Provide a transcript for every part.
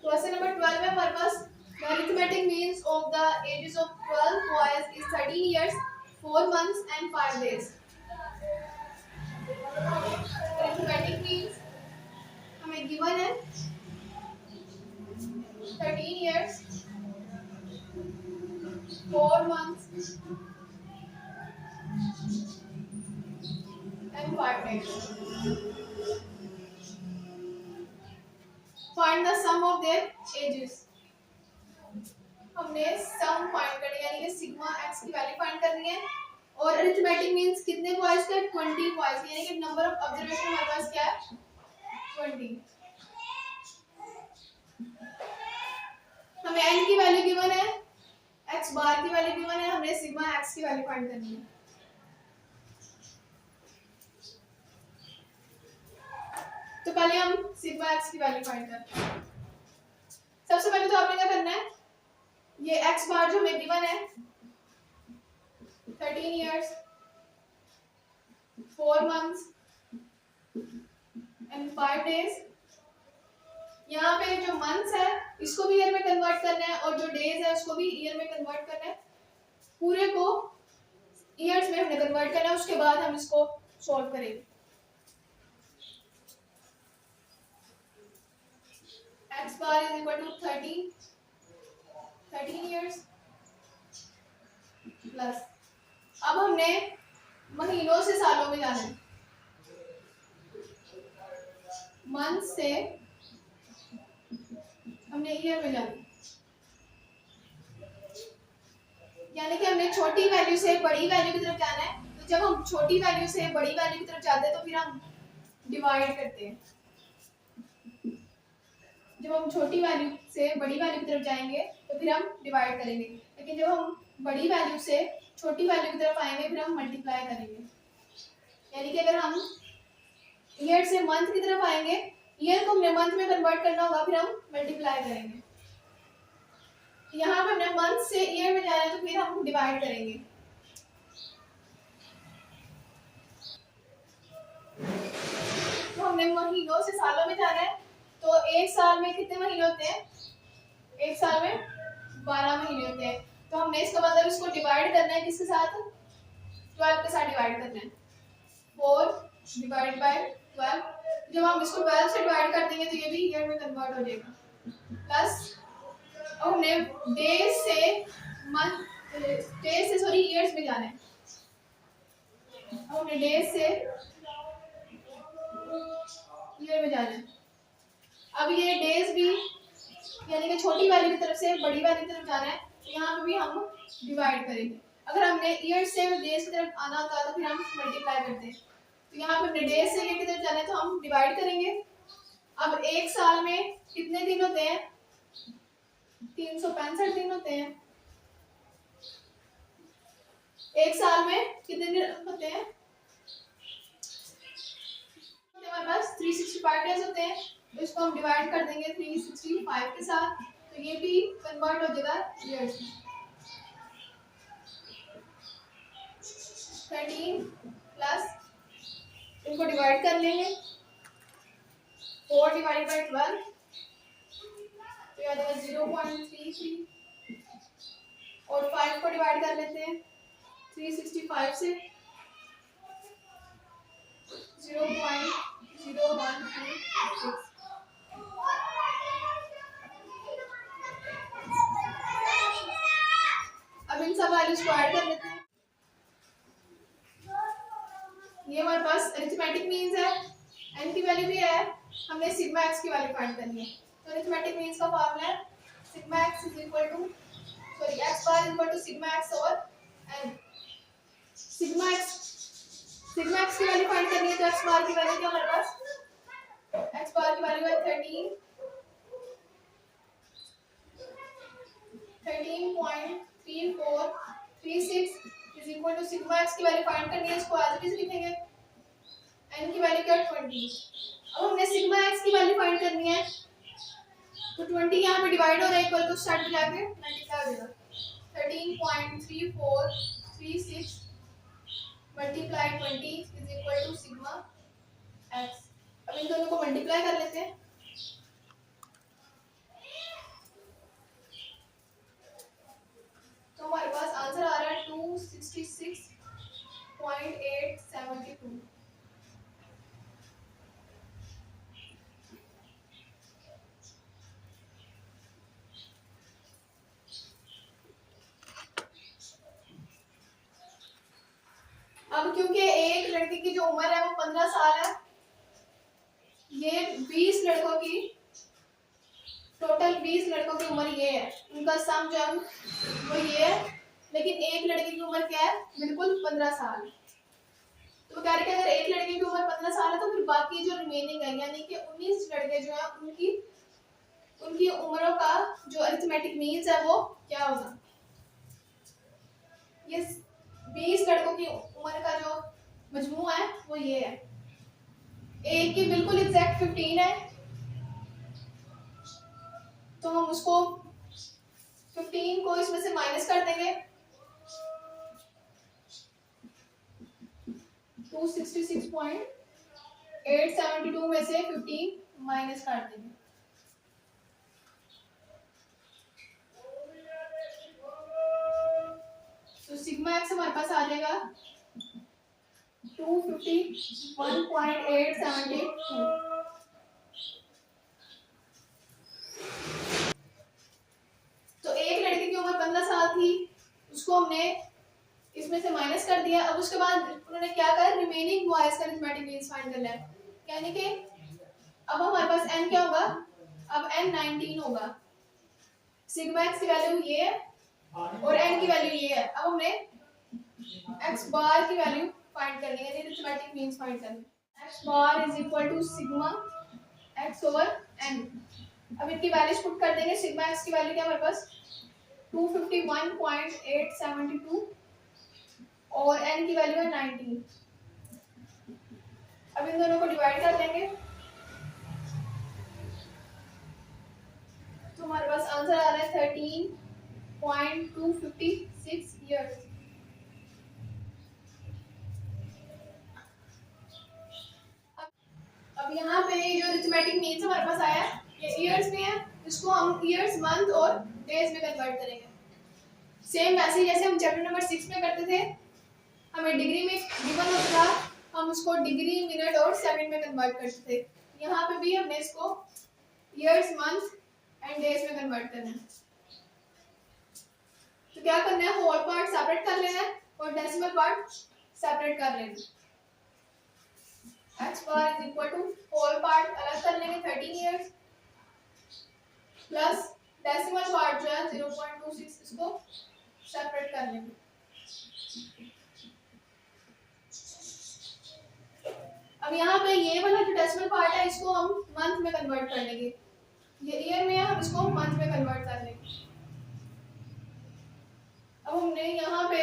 Question number 12 में हमारे पास the arithmetic means of the ages of 12 boys is 13 years 4 months and 5 days. Arithmetic means हमें given है 13 years 4 months and 5 days. Find the sum of their ages. हमने sum find करनी है, यानी कि सिग्मा एक्स की वैल्यू फाइंड करनी है। और अरिथमेटिक मींस कितने बॉयज का 20 बॉयज, यानी कि नंबर ऑफ ऑब्जर्वेशन हमारे पास क्या है 20। हमें n की वैल्यू गिवन है, x बार की वैल्यू गिवन है, हमने सिग्मा x की वैल्यू फाइंड करनी है। तो पहले हम सिग्मा x की वैल्यू फाइंड करते हैं। सबसे पहले तो आपने क्या करना है, ये x बार जो हमें गिवन है 13 इयर्स 4 months एंड 5 डेज, यहाँ पे जो मंथ्स है इसको भी ईयर में कन्वर्ट करना है और जो डेज है उसको भी ईयर में कन्वर्ट करना है। पूरे को ईयर्स में हमने कन्वर्ट करना है, उसके बाद हम इसको सॉल्व करेंगे। x bar is equal to 13 years plus, अब हमने महीनों से सालों में जाना है, मंथ से हमने ईयर में जाना है, यानी कि हमने छोटी वैल्यू से बड़ी वैल्यू की तरफ जाना है। तो जब हम छोटी वैल्यू से बड़ी वैल्यू की तरफ जाते हैं तो फिर हम डिवाइड करते हैं। जब हम छोटी वैल्यू से बड़ी वैल्यू की तरफ जाएंगे तो फिर हम डिवाइड करेंगे, लेकिन जब हम बड़ी वैल्यू से छोटी वैल्यू की तरफ आएंगे फिर हम मल्टीप्लाई करेंगे। यानी कि अगर हम ईयर से मंथ की तरफ आएंगे, ईयर को हमने मंथ में कन्वर्ट करना होगा, फिर हम मल्टीप्लाई करेंगे। यहाँ पे हमने मंथ से ईयर में जाना है तो फिर हम डिवाइड करेंगे। तो हमने महीनों से सालों में जाना है, तो एक साल में कितने महीने होते हैं, एक साल में 12 महीने होते हैं। तो हमने इसका मतलब इसको डिवाइड करना है किसके साथ, 12 के साथ डिवाइड करना है। 4 डिवाइड बाय 12, जब हम इसको 12 से डिवाइड कर देंगे तो ये भी ईयर में कन्वर्ट हो जाएगा। प्लस अब हमने डेज से ईयर्स में जाना है, हमने डेज से ईयर में जाना है। अब ये डेज भी यानी कि छोटी वैल्यू की तरफ से बड़ी वैल्यू की तरफ जाना है, तो यहाँ पे भी हम डिवाइड करेंगे। अगर हमने ईयर से डेज की तरफ आना होता तो फिर हम मल्टीप्लाई करते हैं। तो यहाँ पे हमने डेज से ईयर की तरफ जाना है तो हम डिवाइड करेंगे। अब एक साल में कितने दिन होते हैं, 365 दिन होते हैं। एक साल में कितने दिन होते हैं, हमारे पास 365 डेज होते हैं। तो इसको हम डिवाइड कर देंगे 365 के साथ, तो ये भी कन्वर्ट हो जाएगा ईयर्स में। 13 प्लस इनको डिवाइड कर लेंगे, 4 डिवाइड बाय 12 तो याद है 0.33, और 5 को डिवाइड कर लेते हैं 365 से 0.0136। अब इन सब वैल्यूज को ऐड कर लेते हैं। ये हमारे पास अरिथमेटिक मीन्स है, n की वैल्यू भी है, हमने सिग्मा x की वैल्यू फाइंड करनी है। तो अरिथमेटिक मीन्स का फॉर्मूला है sigma x is equal to x bar is equal to sigma x और n। सिग्मा x की वैल्यू फाइंड करनी है, तो x बार की वैल्यू क्या हमारे पास, x बार की वैल्यू है 13.3436 is equal to sigma x की वैल्यू फाइंड करनी है, इसको एज इट इज लिखेंगे। n की वैल्यू क्या है 20। अब हमने सिग्मा x की वैल्यू फाइंड करनी है, तो 20 यहाँ पे डिवाइड हो रहा है, इक्वल टू स्टार्ट में जाके मल्टीप्लाई हो जाएगा। 13.3436 multiply 20 is equal to sigma x। अब इन दोनों को मल्टीप्लाई कर लेते हैं। जो उम्र है वो 15 साल है। ये 20 लड़कों की टोटल 20 लड़कों की उम्र ये है, उनका सम जो वो ये है, लेकिन एक लड़के की उम्र क्या है, बिल्कुल 15 साल। तो कह रहे कि अगर एक लड़के की उम्र 15 साल है तो फिर बाकी जो रिमेनिंग है यानी कि 19 लड़के जो है उनकी उम्रों का जो अरिथमेटिक मीन्स है वो क्या होगा। ये 20 लड़कों की उम्र का जो मजमू है वो ये है। एक की बिल्कुल एग्जैक्ट 15 है, तो हम उसको 15 को इसमें से माइनस कर देंगे। 266.872 में से 15 माइनस कर देंगे। तो सिग्मा एक्स हमारे पास आ जाएगा 251.872। तो एक लड़के की उम्र 15 साल थी, उसको हमने इसमें से माइनस कर दिया। अब उसके बाद उन्होंने क्या कहा, रिमेनिंग बॉयज का अरिथमेटिक मीन्स फाइंड करना है। यानी कि अब हमारे पास n क्या होगा, अब n 19 होगा। सिग्मा x की वैल्यू ये है और n की वैल्यू ये है। अब हमने x बार की वैल्यू फाइंड करनी है, अरिथमेटिक मीन्स फाइंड करनी है। x bar is equal to sigma x over n। अब इनकी वैल्यूज पुट कर देंगे। सिग्मा x की वैल्यू क्या है हमारे पास 251.872 और n की वैल्यू है 19। अब इन दोनों को डिवाइड कर देंगे तो हमारे पास आंसर आ रहा है 13.256 ईयर्स। अब यहाँ पे जो अरिथमेटिक मीन्स हमारे पास आया है ये ईयर्स में है, इसको हम ईयर्स, मंथ और डेज में कन्वर्ट करेंगे। सेम वैसे ही जैसे हम चैप्टर नंबर 6 में करते थे, हमें डिग्री में गिवन होता था, हम उसको डिग्री, मिनट और सेकंड में कन्वर्ट करते थे। यहाँ पे भी हमने इसको ईयर्स, मंथ एंड डेज में कन्वर्ट करना है। तो क्या करना है, होल पार्ट सेपरेट कर लेना है और डेसिमल पार्ट सेपरेट कर लेना है। x bar is equal to whole part अलग कर लेंगे 13 इयर्स प्लस डेसिमल पार्ट जो है 0.26 इसको सेपरेट कर लेंगे। अब यहाँ पे ये वाला जो डेसिमल पार्ट है इसको हम मंथ में कन्वर्ट कर लेंगे। ये ईयर में है, हम इसको मंथ में कन्वर्ट कर लेंगे। अब हमने यहाँ पे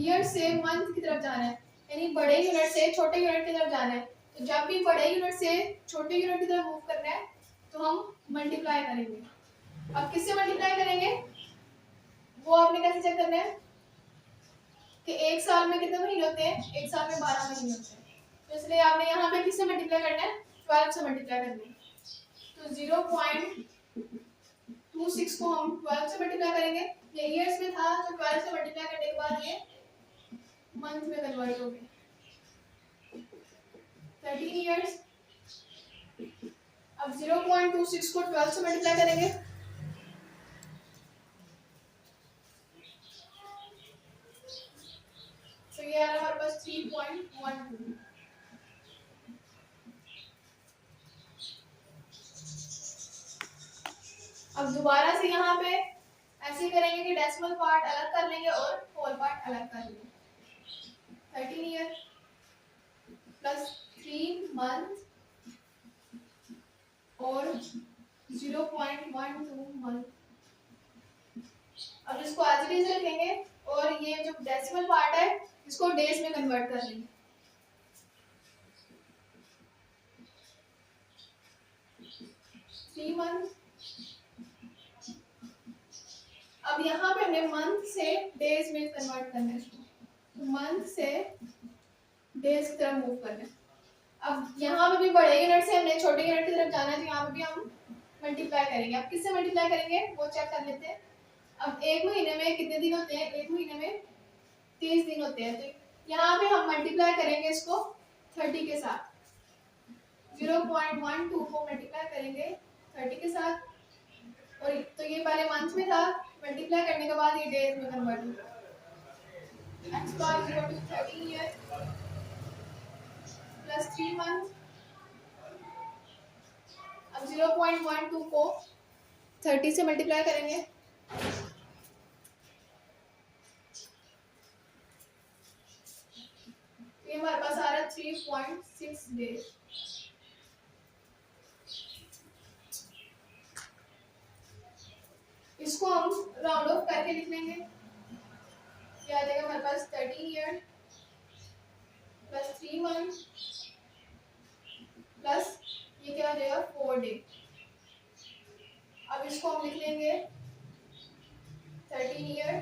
ईयर से मंथ की तरफ जाना है, यानी बड़े यूनिट से छोटे यूनिट की तरफ जाना है। तो जब भी बड़े यूनिट से छोटे यूनिट की तरफ मूव करना है तो हम मल्टीप्लाई करेंगे। अब किससे मल्टीप्लाई करेंगे वो आपने कैसे चेक करना है कि एक साल में कितने महीने होते हैं, एक साल में 12 महीने होते हैं। तो इसलिए आपने यहाँ पे किससे मल्टीप्लाई करना है, 12 से मल्टीप्लाई करना है। तो 0.26 को हम 12 से मल्टीप्लाई करेंगे। ये ईयर्स में था तो 12 से मल्टीप्लाई करने के बाद ये मंथ में कन्वर्ट हो गया 13 इयर्स। अब 0.26 को 12 से मल्टीप्लाई करेंगे तो ये आ रहा है हमारे पास 3.12। अब दोबारा से यहाँ पे ऐसे करेंगे कि डेसिमल पार्ट अलग कर लेंगे और होल पार्ट अलग कर लेंगे। 13 ईयर प्लस 3 मंथ और 0.12 मंथ। अब इसको एज इट इज रखेंगे और ये जो डेसिमल पार्ट है इसको डेज में कन्वर्ट कर लेंगे। 3 मंथ। अब यहाँ पे हमने मंथ से डेज में कन्वर्ट करना है इसको, तो मंथ से डेज की तरफ मूव करना है। अब यहाँ पे भी बड़े यूनिट से हमने छोटे यूनिट की तरफ जाना है, तो यहाँ पे भी हम मल्टीप्लाई करेंगे। अब किससे मल्टीप्लाई करेंगे वो चेक कर लेते हैं। अब एक महीने में कितने दिन होते हैं, एक महीने में 30 दिन होते हैं। तो यहाँ पे हम मल्टीप्लाई करेंगे इसको 30 के साथ। 0.12 को मल्टीप्लाई करेंगे 30 के साथ, और तो ये पहले मंथ में था, मल्टीप्लाई करने के बाद ये डेज में कन्वर्ट होगा। x bar 0 to 30 year plus 3 month. अब 0.12 को 30 से मल्टीप्लाई करेंगे, तो ये हमारे पास आ रहा है 3.6 डेज। इसको हम राउंड ऑफ करके लिख लेंगे, ये आ जाएगा हमारे पास 13 ईयर प्लस 3 मंथ प्लस ये क्या आ जाएगा 4 डे। अब इसको हम लिख लेंगे 13 ईयर